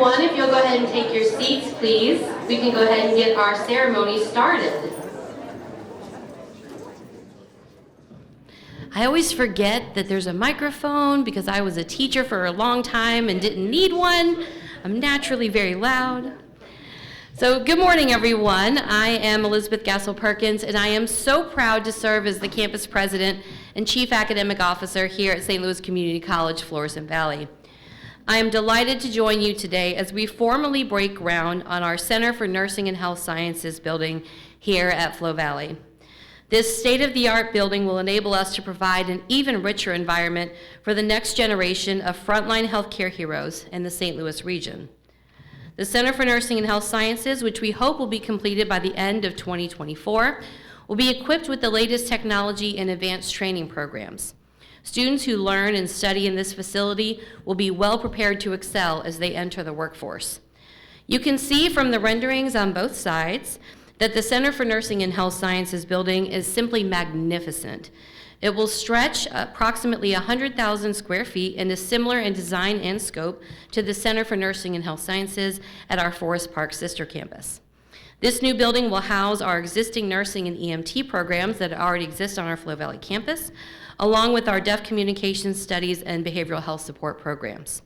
everyone, if you'll go ahead and take your seats, please, we can go ahead and get our ceremony started. I always forget that there's a microphone because I was a teacher for a long time and didn't need one. I'm naturally very loud. So good morning, everyone. I am Elizabeth Gassel-Perkins, and I am so proud to serve as the campus president and chief academic officer here at St. Louis Community College, Florissant Valley. I am delighted to join you today as we formally break ground on our Center for Nursing and Health Sciences building here at Flo Valley. This state-of-the-art building will enable us to provide an even richer environment for the next generation of frontline healthcare heroes in the St. Louis region. The Center for Nursing and Health Sciences, which we hope will be completed by the end of 2024, will be equipped with the latest technology and advanced training programs. Students who learn and study in this facility will be well prepared to excel as they enter the workforce. You can see from the renderings on both sides that the Center for Nursing and Health Sciences building is simply magnificent. It will stretch approximately 100,000 square feet and is similar in design and scope to the Center for Nursing and Health Sciences at our Forest Park sister campus. This new building will house our existing nursing and EMT programs that already exist on our Flo Valley campus, along with our deaf communication studies and behavioral health support programs.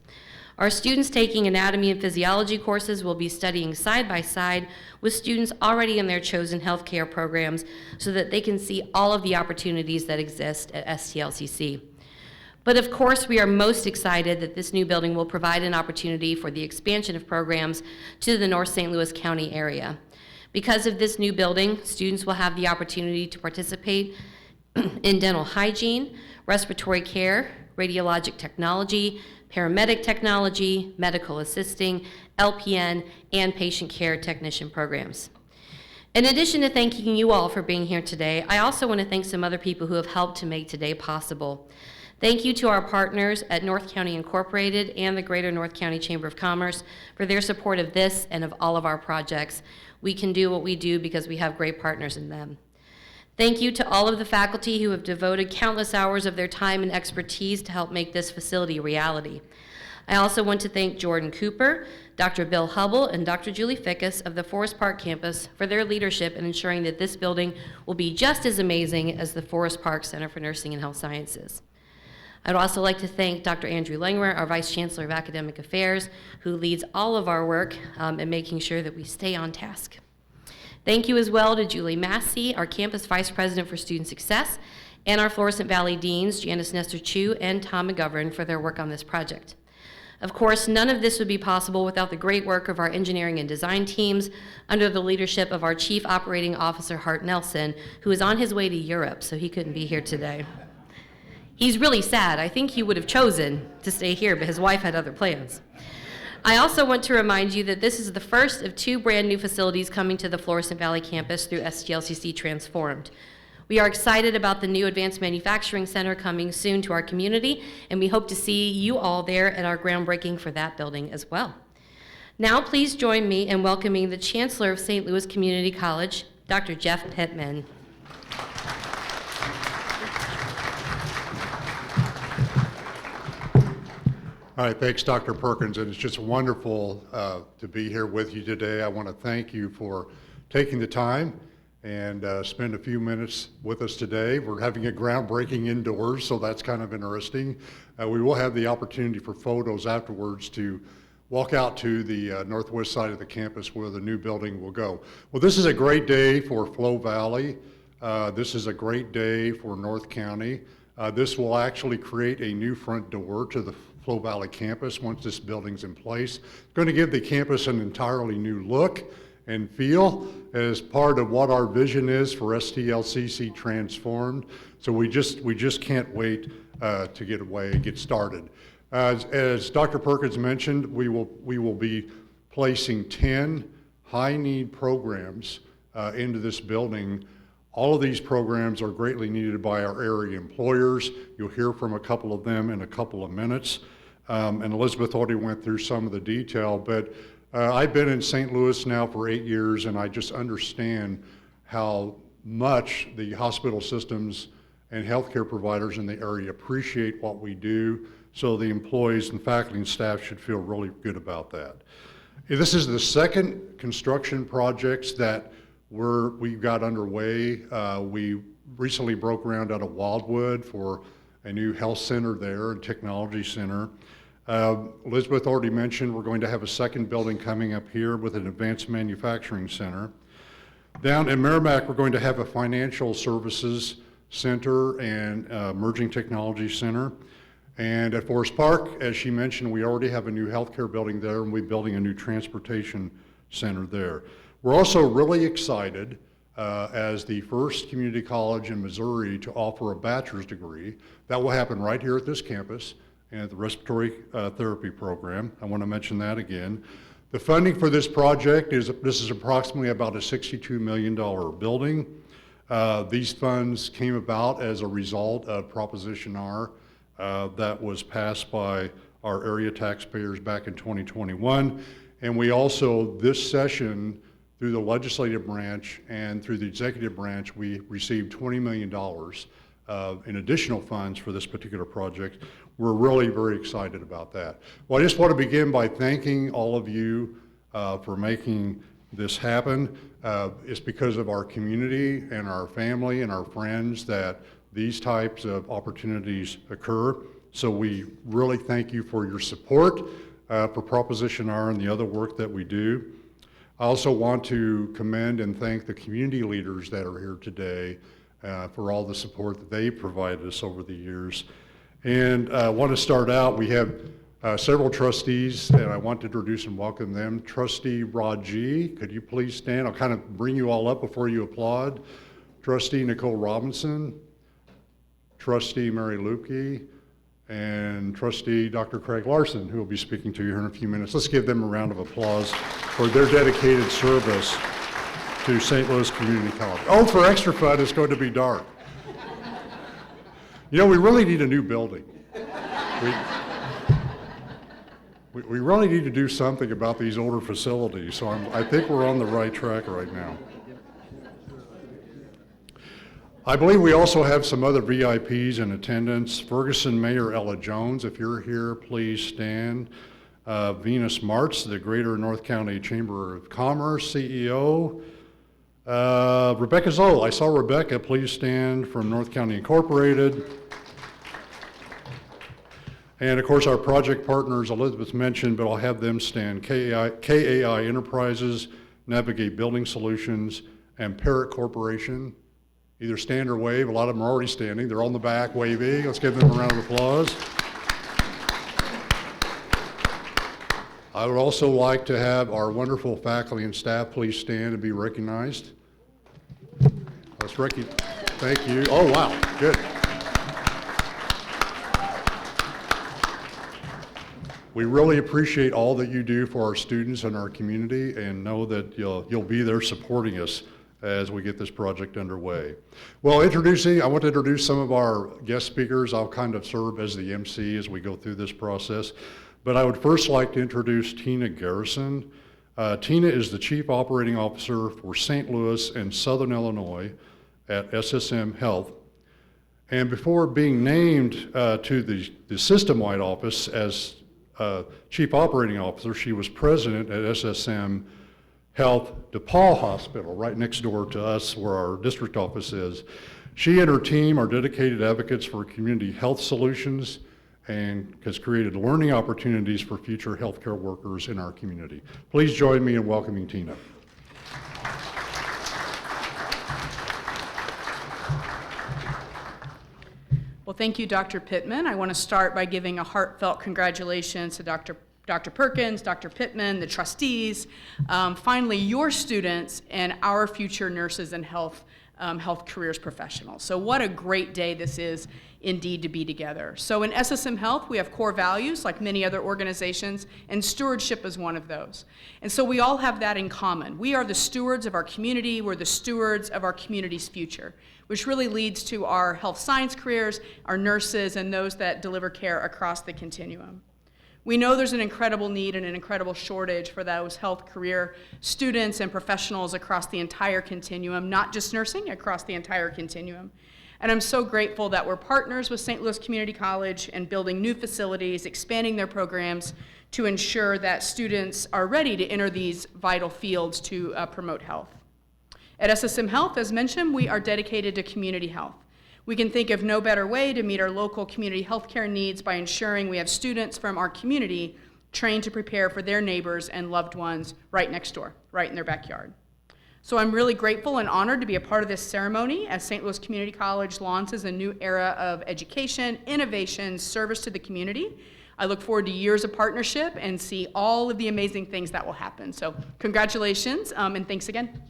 Our students taking anatomy and physiology courses will be studying side by side with students already in their chosen healthcare programs so that they can see all of the opportunities that exist at STLCC. But of course, we are most excited that this new building will provide an opportunity for the expansion of programs to the North St. Louis County area. Because of this new building, students will have the opportunity to participate in dental hygiene, respiratory care, radiologic technology, paramedic technology, medical assisting, LPN, and patient care technician programs. In addition to thanking you all for being here today, I also want to thank some other people who have helped to make today possible. Thank you to our partners at North County Incorporated and the Greater North County Chamber of Commerce for their support of this and of all of our projects. We can do what we do because we have great partners in them. Thank you to all of the faculty who have devoted countless hours of their time and expertise to help make this facility a reality. I also want to thank Jordan Cooper, Dr. Bill Hubble, and Dr. Julie Fickus of the Forest Park campus for their leadership in ensuring that this building will be just as amazing as the Forest Park Center for Nursing and Health Sciences. I'd also like to thank Dr. Andrew Langmer, our Vice Chancellor of Academic Affairs, who leads all of our work in making sure that we stay on task. Thank you as well to Julie Massey, our Campus Vice President for Student Success, and our Florissant Valley Deans, Janice Nestor-Chu and Tom McGovern, for their work on this project. Of course, none of this would be possible without the great work of our engineering and design teams under the leadership of our Chief Operating Officer, Hart Nelson, who is on his way to Europe, so he couldn't be here today. He's really sad. I think he would have chosen to stay here, but his wife had other plans. I also want to remind you that this is the first of two brand new facilities coming to the Florissant Valley campus through STLCC Transformed. We are excited about the new Advanced Manufacturing Center coming soon to our community, and we hope to see you all there at our groundbreaking for that building as well. Now please join me in welcoming the Chancellor of St. Louis Community College, Dr. Jeff Pittman. All right, thanks, Dr. Perkins, and it's just wonderful to be here with you today. I want to thank you for taking the time and spend a few minutes with us today. We're having a groundbreaking indoors, so that's kind of interesting. We will have the opportunity for photos afterwards to walk out to the northwest side of the campus where the new building will go. Well, this is a great day for Flo Valley. This is a great day for North County. This will actually create a new front door to the Flo Valley campus once this building's in place. It's going to give the campus an entirely new look and feel as part of what our vision is for STLCC Transformed. So we just can't wait to get away and get started. As Dr. Perkins mentioned, we will be placing 10 high-need programs into this building. All of these programs are greatly needed by our area employers. You'll hear from a couple of them in a couple of minutes. And Elizabeth already went through some of the detail, but I've been in St. Louis now for 8 years, and I just understand how much the hospital systems and healthcare providers in the area appreciate what we do. so the employees and faculty and staff should feel really good about that. This is the second construction projects that we've got underway. We recently broke ground out of Wildwood for a new health center there and technology center. Elizabeth already mentioned we're going to have a second building coming up here with an advanced manufacturing center. Down in Merrimack, we're going to have a financial services center and emerging technology center. And at Forest Park, as she mentioned, we already have a new healthcare building there, and we're building a new transportation center there. We're also really excited as the first community college in Missouri to offer a bachelor's degree. That will happen right here at this campus and at the respiratory therapy program. I want to mention that again. The funding for this project is approximately about a $62 million building. These funds came about as a result of Proposition R that was passed by our area taxpayers back in 2021. And we also, this session, through the legislative branch and through the executive branch, we received $20 million in additional funds for this particular project. We're really very excited about that. Well, I just want to begin by thanking all of you for making this happen. It's because of our community and our family and our friends that these types of opportunities occur. So we really thank you for your support for Proposition R and the other work that we do. I also want to commend and thank the community leaders that are here today for all the support that they provided us over the years. And I want to start out, we have several trustees, and I want to introduce and welcome them. Trustee Raji, could you please stand? I'll kind of bring you all up before you applaud. Trustee Nicole Robinson, Trustee Mary Lukey, and Trustee Dr. Craig Larson, who will be speaking to you here in a few minutes. Let's give them a round of applause for their dedicated service to St. Louis Community College. Oh, for extra fun, it's going to be dark. You know, we really need a new building. We really need to do something about these older facilities, so I think we're on the right track right now. I believe we also have some other VIPs in attendance. Ferguson Mayor Ella Jones, if you're here, please stand. Venus Martz, the Greater North County Chamber of Commerce CEO. Rebecca Zoll, I saw Rebecca, please stand, from North County Incorporated. And of course our project partners, Elizabeth mentioned, but I'll have them stand. KAI Enterprises, Navigate Building Solutions, and Parrott Corporation. Either stand or wave. A lot of them are already standing. They're on the back waving. Let's give them a round of applause. I would also like to have our wonderful faculty and staff please stand and be recognized. Thank you. Oh, wow, good. We really appreciate all that you do for our students and our community, and know that you'll be there supporting us as we get this project underway. Well, I want to introduce some of our guest speakers. I'll kind of serve as the MC as we go through this process. But I would first like to introduce Tina Garrison. Tina is the Chief Operating Officer for St. Louis and Southern Illinois at SSM Health. And before being named to the system-wide office as Chief Operating Officer, she was president at SSM Health DePaul Hospital, right next door to us where our district office is. She and her team are dedicated advocates for community health solutions and has created learning opportunities for future healthcare workers in our community. Please join me in welcoming Tina. Well, thank you, Dr. Pittman. I want to start by giving a heartfelt congratulations to Dr. Perkins, Dr. Pittman, the trustees, finally your students, and our future nurses and health careers professionals. So what a great day this is indeed to be together. So in SSM Health, we have core values like many other organizations, and stewardship is one of those. And so we all have that in common. We are the stewards of our community. We're the stewards of our community's future, which really leads to our health science careers, our nurses, and those that deliver care across the continuum. We know there's an incredible need and an incredible shortage for those health career students and professionals across the entire continuum, not just nursing, across the entire continuum. And I'm so grateful that we're partners with St. Louis Community College and building new facilities, expanding their programs to ensure that students are ready to enter these vital fields to promote health. At SSM Health, as mentioned, we are dedicated to community health. We can think of no better way to meet our local community healthcare needs by ensuring we have students from our community trained to prepare for their neighbors and loved ones right next door, right in their backyard. So I'm really grateful and honored to be a part of this ceremony as St. Louis Community College launches a new era of education, innovation, service to the community. I look forward to years of partnership and see all of the amazing things that will happen. So congratulations, and thanks again.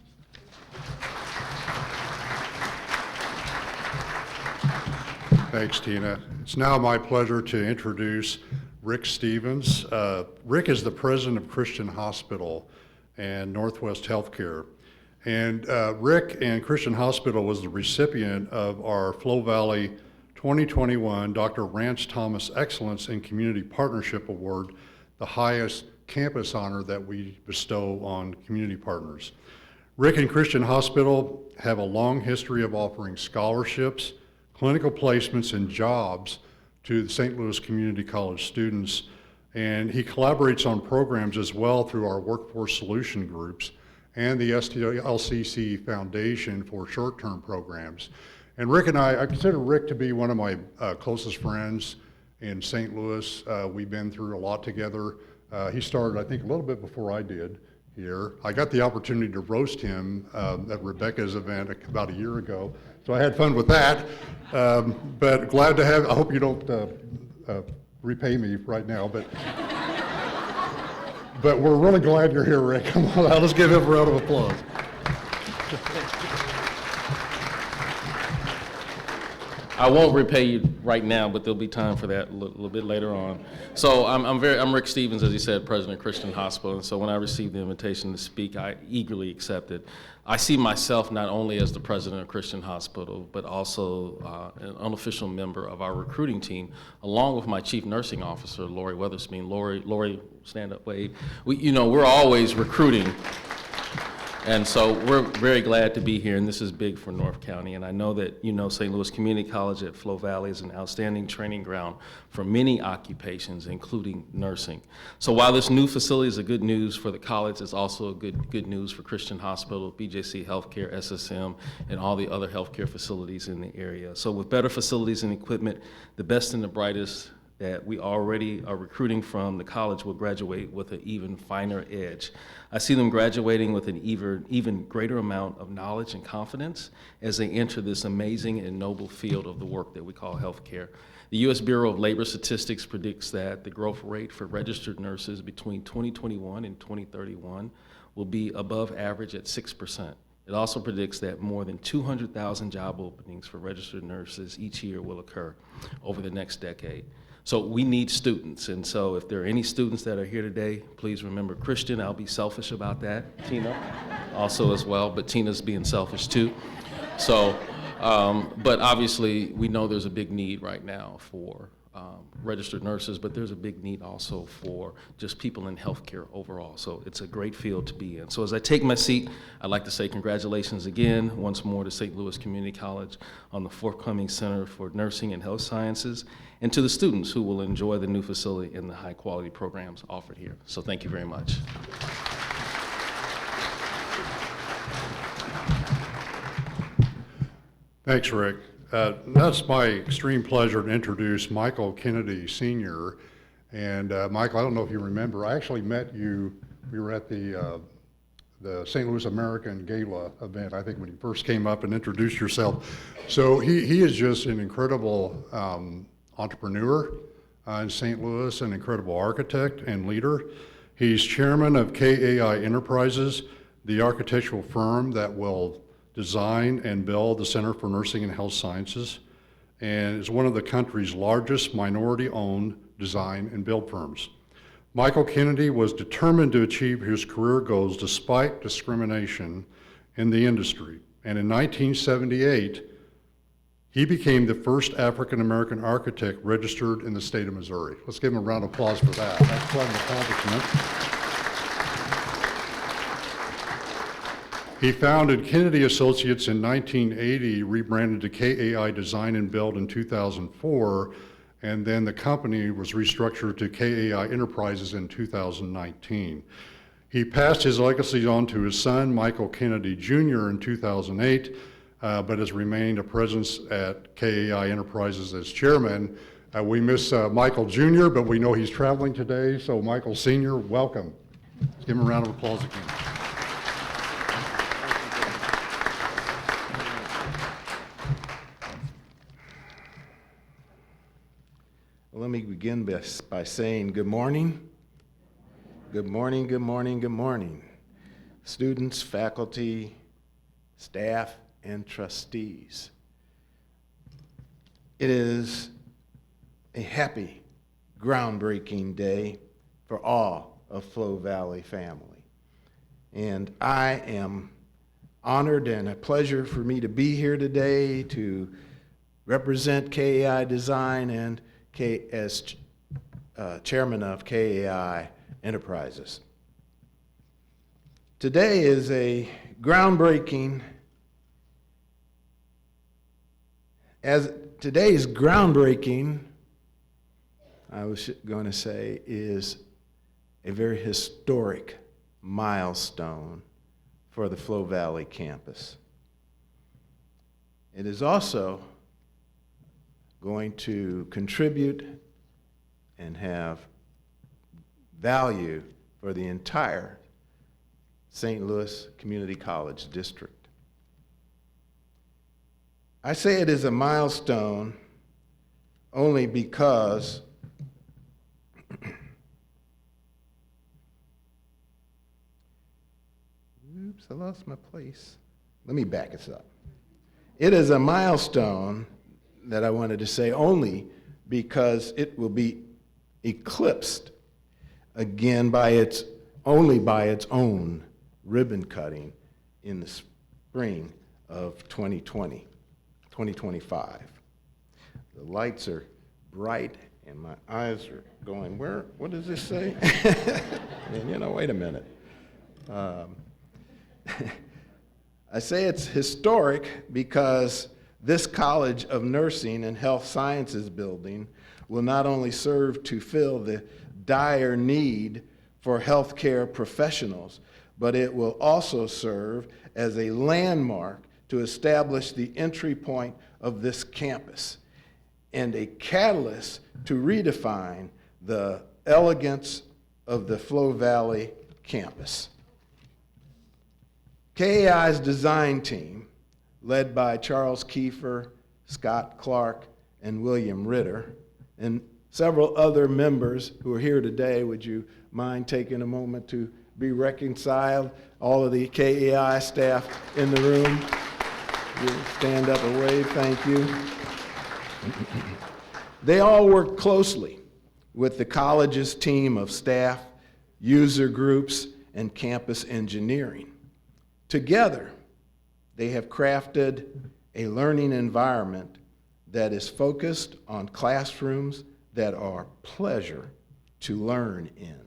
Thanks, Tina. It's now my pleasure to introduce Rick Stevens. Rick is the president of Christian Hospital and Northwest Healthcare. And Rick and Christian Hospital was the recipient of our Flow Valley 2021 Dr. Rance Thomas Excellence in Community Partnership Award, the highest campus honor that we bestow on community partners. Rick and Christian Hospital have a long history of offering scholarships, clinical placements, and jobs to the St. Louis Community College students, and he collaborates on programs as well through our workforce solution groups and the STLCC Foundation for short-term programs. And Rick and I consider Rick to be one of my closest friends in St. Louis. We've been through a lot together. He started, I think, a little bit before I did here. I got the opportunity to roast him at Rebecca's event about a year ago, so I had fun with that. But glad to have, I hope you don't repay me right now, but we're really glad you're here, Rick. Come on, let's give him a round of applause. I won't repay you right now, but there'll be time for that a little bit later on. So I'm Rick Stevens, as he said, president of Christian Hospital, and so when I received the invitation to speak, I eagerly accepted. I see myself not only as the president of Christian Hospital, but also an unofficial member of our recruiting team, along with my chief nursing officer, Lori Weatherspoon. Lori, stand up, wave. We're always recruiting. And so we're very glad to be here, and this is big for North County. And I know that St. Louis Community College at Flow Valley is an outstanding training ground for many occupations, including nursing. So while this new facility is a good news for the college, it's also a good news for Christian Hospital, BJC Healthcare, SSM, and all the other healthcare facilities in the area. So with better facilities and equipment, the best and the brightest that we already are recruiting from the college will graduate with an even finer edge. I see them graduating with an even greater amount of knowledge and confidence as they enter this amazing and noble field of the work that we call healthcare. The U.S. Bureau of Labor Statistics predicts that the growth rate for registered nurses between 2021 and 2031 will be above average at 6%. It also predicts that more than 200,000 job openings for registered nurses each year will occur over the next decade. So we need students, and so if there are any students that are here today, please remember Christian. I'll be selfish about that. Tina also as well, but Tina's being selfish too. So, but obviously we know there's a big need right now for registered nurses, but there's a big need also for just people in healthcare overall. So it's a great field to be in. So as I take my seat, I'd like to say congratulations again, once more, to St. Louis Community College on the forthcoming Center for Nursing and Health Sciences, and to the students who will enjoy the new facility and the high quality programs offered here. So thank you very much. Thanks, Rick. That's my extreme pleasure to introduce Michael Kennedy Sr. And Michael, I don't know if you remember, I actually met you, we were at the St. Louis American Gala event, I think, when you first came up and introduced yourself. So he is just an incredible entrepreneur in St. Louis, an incredible architect and leader. He's chairman of KAI Enterprises, the architectural firm that will design and build the Center for Nursing and Health Sciences, and is one of the country's largest minority-owned design and build firms. Michael Kennedy was determined to achieve his career goals despite discrimination in the industry, and in 1978, he became the first African-American architect registered in the state of Missouri. Let's give him a round of applause for that. That's quite an accomplishment. He founded Kennedy Associates in 1980, rebranded to KAI Design and Build in 2004, and then the company was restructured to KAI Enterprises in 2019. He passed his legacy on to his son, Michael Kennedy Jr. in 2008, but has remained a presence at KAI Enterprises as chairman. We miss Michael Jr., but we know he's traveling today, so Michael Sr., welcome. Let's give him a round of applause again. Let me begin by saying good morning. Good morning, good morning, good morning. Students, faculty, staff, and trustees. It is a happy, groundbreaking day for all of Flow Valley family. And I am honored and a pleasure for me to be here today to represent KAI Design and as chairman of KAI Enterprises. Today is a groundbreaking, I was going to say, is a very historic milestone for the Flow Valley campus. It is also going to contribute and have value for the entire St. Louis Community College District. I say it is a milestone only because oops, I lost my place. Let me back this up. It is a milestone that I wanted to say only because it will be eclipsed again by its own ribbon cutting in the spring of 2025. The lights are bright and my eyes are going, what does this say? And wait a minute. I say it's historic because this College of Nursing and Health Sciences building will not only serve to fill the dire need for healthcare professionals, but it will also serve as a landmark to establish the entry point of this campus and a catalyst to redefine the elegance of the Flow Valley campus. KAI's design team, led by Charles Kiefer, Scott Clark, and William Ritter, and several other members who are here today. Would you mind taking a moment to be reconciled? All of the KAI staff in the room. You stand up and wave, thank you. They all work closely with the college's team of staff, user groups, and campus engineering. Together, they have crafted a learning environment that is focused on classrooms that are pleasure to learn in.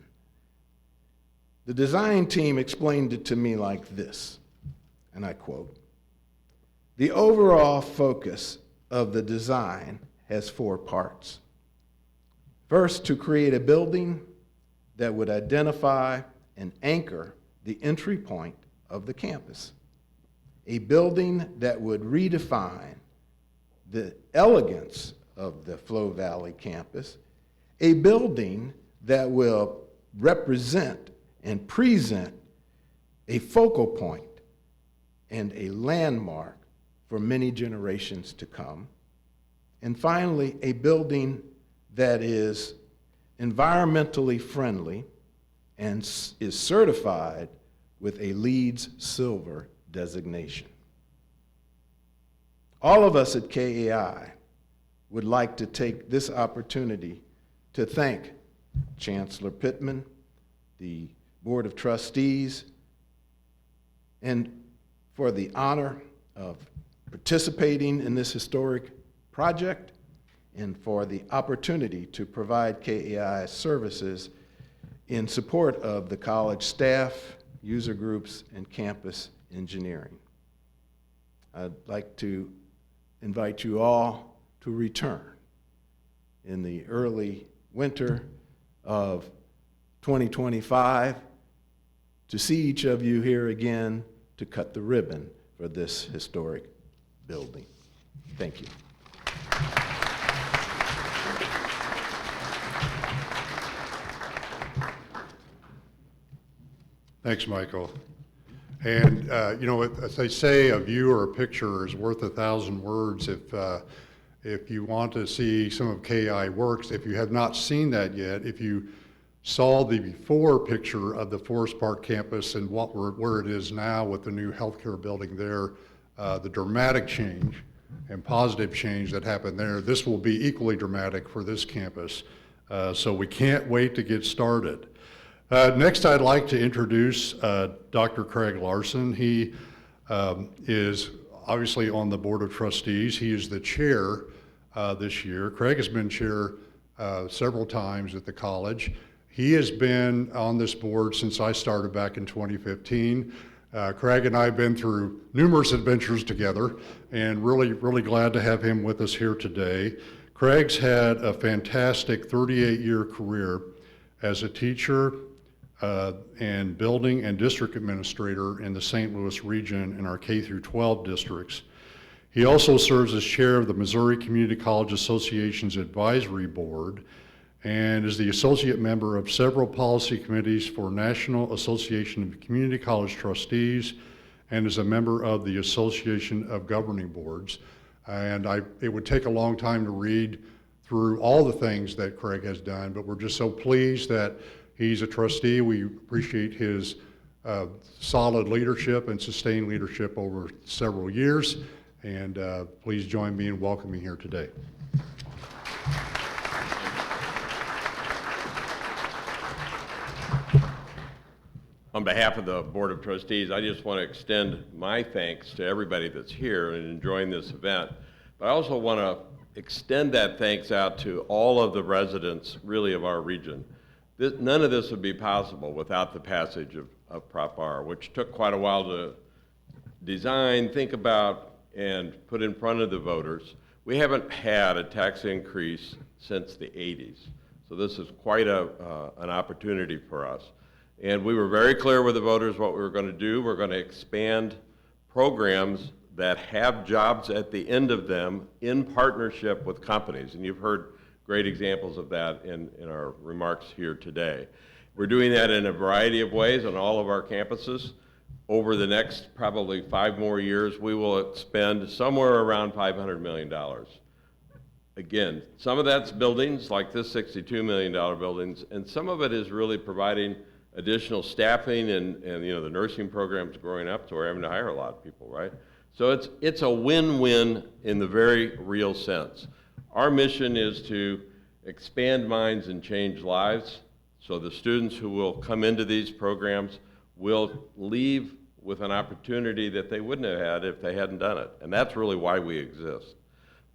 The design team explained it to me like this, and I quote, "The overall focus of the design has 4 parts. First, to create a building that would identify and anchor the entry point of the campus. A building that would redefine the elegance of the Flow Valley campus, a building that will represent and present a focal point and a landmark for many generations to come, and finally, a building that is environmentally friendly and is certified with a LEED Silver designation." All of us at KAI would like to take this opportunity to thank Chancellor Pittman, the Board of Trustees, and for the honor of participating in this historic project and for the opportunity to provide KAI services in support of the college staff, user groups, and campus engineering. I'd like to invite you all to return in the early winter of 2025 to see each of you here again to cut the ribbon for this historic building. Thank you. Thanks, Michael. And, you know, as they say, a view or a picture is worth 1,000 words. If you want to see some of KI works, if you have not seen that yet, if you saw the before picture of the Forest Park campus and where it is now with the new healthcare building there, the dramatic change and positive change that happened there, this will be equally dramatic for this campus. So we can't wait to get started. Next, I'd like to introduce Dr. Craig Larson. He is obviously on the Board of Trustees. He is the chair this year. Craig has been chair several times at the college. He has been on this board since I started back in 2015. Craig and I have been through numerous adventures together, and really glad to have him with us here today. Craig's had a fantastic 38-year career as a teacher and building and district administrator in the St. Louis region in our K through 12 districts. He also serves as chair of the Missouri Community College Association's Advisory Board and is the associate member of several policy committees for National Association of Community College Trustees and is a member of the Association of Governing Boards. And it would take a long time to read through all the things that Craig has done, but we're just so pleased that he's a trustee. We appreciate his solid leadership and sustained leadership over several years. And please join me in welcoming here today. On behalf of the Board of Trustees, I just want to extend my thanks to everybody that's here and enjoying this event. But I also want to extend that thanks out to all of the residents, really, of our region. None of this would be possible without the passage of Prop R, which took quite a while to design, think about, and put in front of the voters. We haven't had a tax increase since the 80s, so this is quite an opportunity for us. And we were very clear with the voters what we were going to do. We're going to expand programs that have jobs at the end of them in partnership with companies, and you've heard great examples of that in our remarks here today. We're doing that in a variety of ways on all of our campuses. Over the next probably 5 more years, we will spend somewhere around $500 million. Again, some of that's buildings, like this $62 million buildings, and some of it is really providing additional staffing and you know, the nursing program's growing up, so we're having to hire a lot of people, right? So it's a win-win in the very real sense. Our mission is to expand minds and change lives, so the students who will come into these programs will leave with an opportunity that they wouldn't have had if they hadn't done it. And that's really why we exist.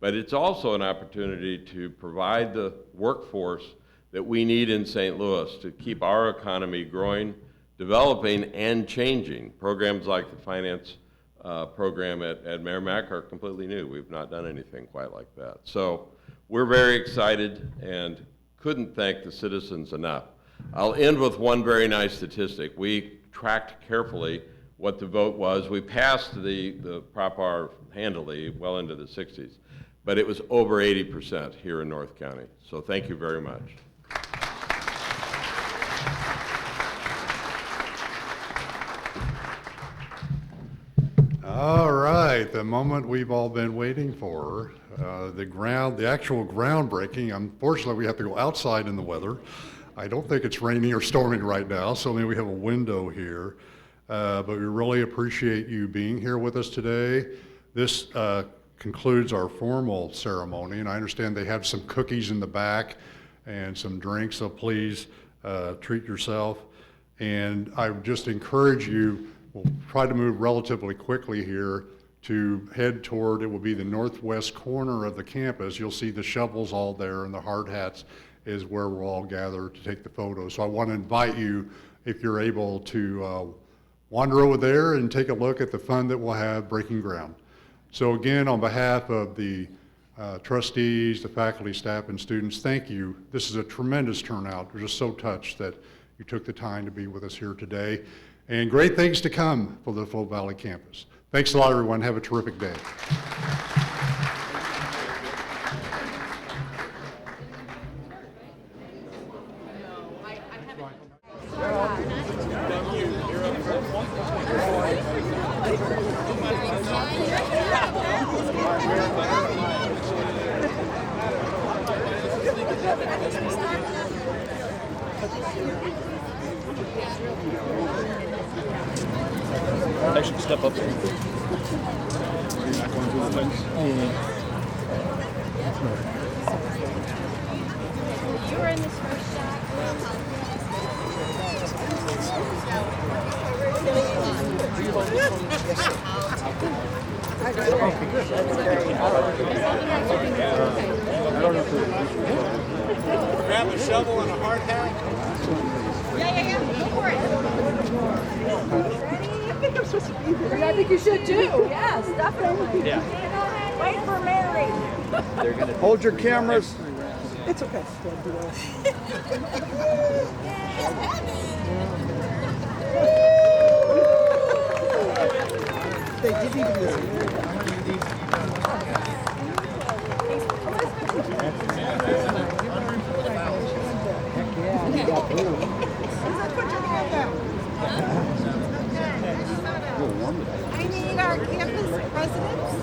But it's also an opportunity to provide the workforce that we need in St. Louis to keep our economy growing, developing, and changing. Programs like the finance program at Merrimack are completely new. We've not done anything quite like that. So we're very excited and couldn't thank the citizens enough. I'll end with one very nice statistic. We tracked carefully what the vote was. We passed the Prop R handily, well into the 60s, but it was over 80% here in North County. So thank you very much. All right, the moment we've all been waiting for, the actual groundbreaking. Unfortunately, we have to go outside in the weather. I don't think it's raining or storming right now, so maybe we have a window here. But we really appreciate you being here with us today. This concludes our formal ceremony, and I understand they have some cookies in the back and some drinks, so please treat yourself. And I would just encourage you, we'll try to move relatively quickly here to head toward, it will be the northwest corner of the campus. You'll see the shovels all there and the hard hats is where we're all gathered to take the photos. So I want to invite you, if you're able to wander over there and take a look at the fun that we'll have breaking ground. So again, on behalf of the trustees, the faculty, staff, and students, thank you. This is a tremendous turnout. We're just so touched that you took the time to be with us here today. And great things to come for the Flow Valley campus. Thanks a lot, everyone. Have a terrific day. I should step up there. You're not going through the fence? You were in this first shot. Grab a shovel and a hard hat. Yeah. Go for it. I think you should too. Yes, definitely. Yeah. Wait for Mary. Hold your cameras. It's okay. They didn't even listen. I need our campus presidents.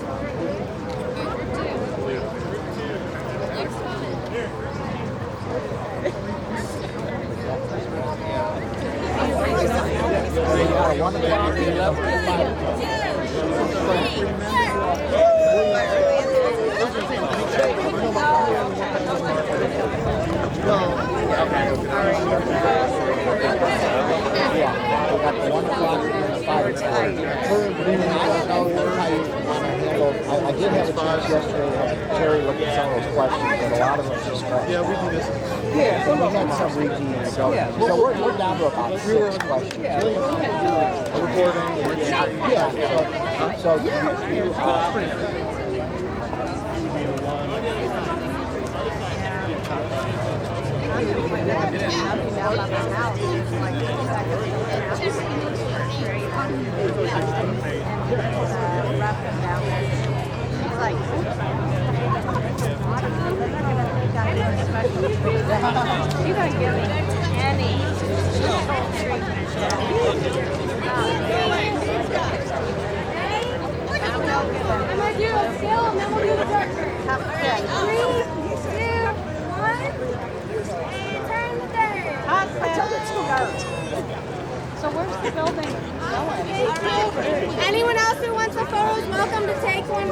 I did have a chance yesterday to have Terry look at some of those questions, but a lot of them are just scratched. Yeah, we can just. Yeah, and we had some repeats, so we're down to about 6 questions. Recording. Yeah, so You don't give me any I'm gonna do a skill and then we'll do the director. 3, 2, 1. And turn the third. So where's the building going? Anyone else who wants a photo is welcome to take one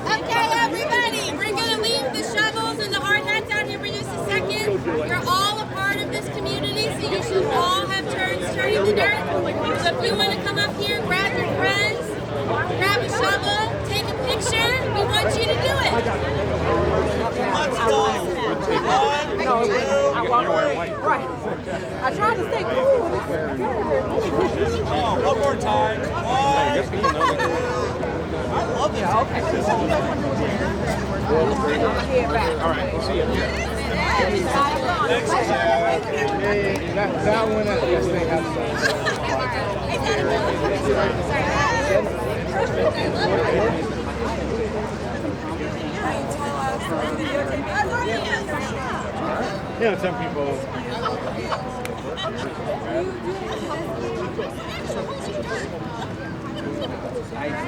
Okay, everybody, we're going to leave the shovels and the hard hats out here for just a second. You're all a part of this community, so you should all have turns turning the dirt. So if you want to come up here, grab your friends, grab a shovel, take a picture, we want you to do it. Let's go. 1, 2, Right. I tried to stay cool. one more time. 1. I love it. Okay. All right, we'll see you. Thanks, Jack. That one, yes, they have Yeah, some people.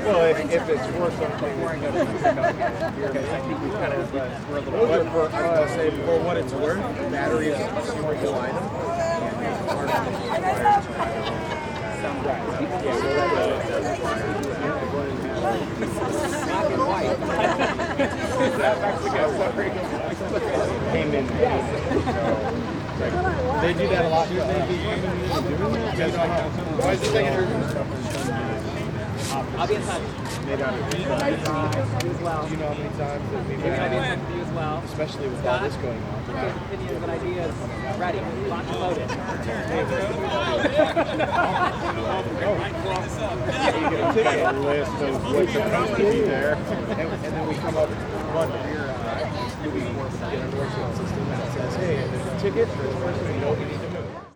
Well, if it's worth something, we're going to pick up because I think we kind of we're a little bit for say for what it's worth. Battery is a single item. And They do that a lot. Why is the second? I'll be in touch. Made out of You as well. Do you know how many times that we've Maybe I'll be in had, touch with you as well. especially with all this going on? Good opinions and ideas ready. Locked and loaded. You get a ticket list of what's supposed to be there, and then we come up with one here. Do we get our work system that says, hey, there's a ticket for this person we know we need to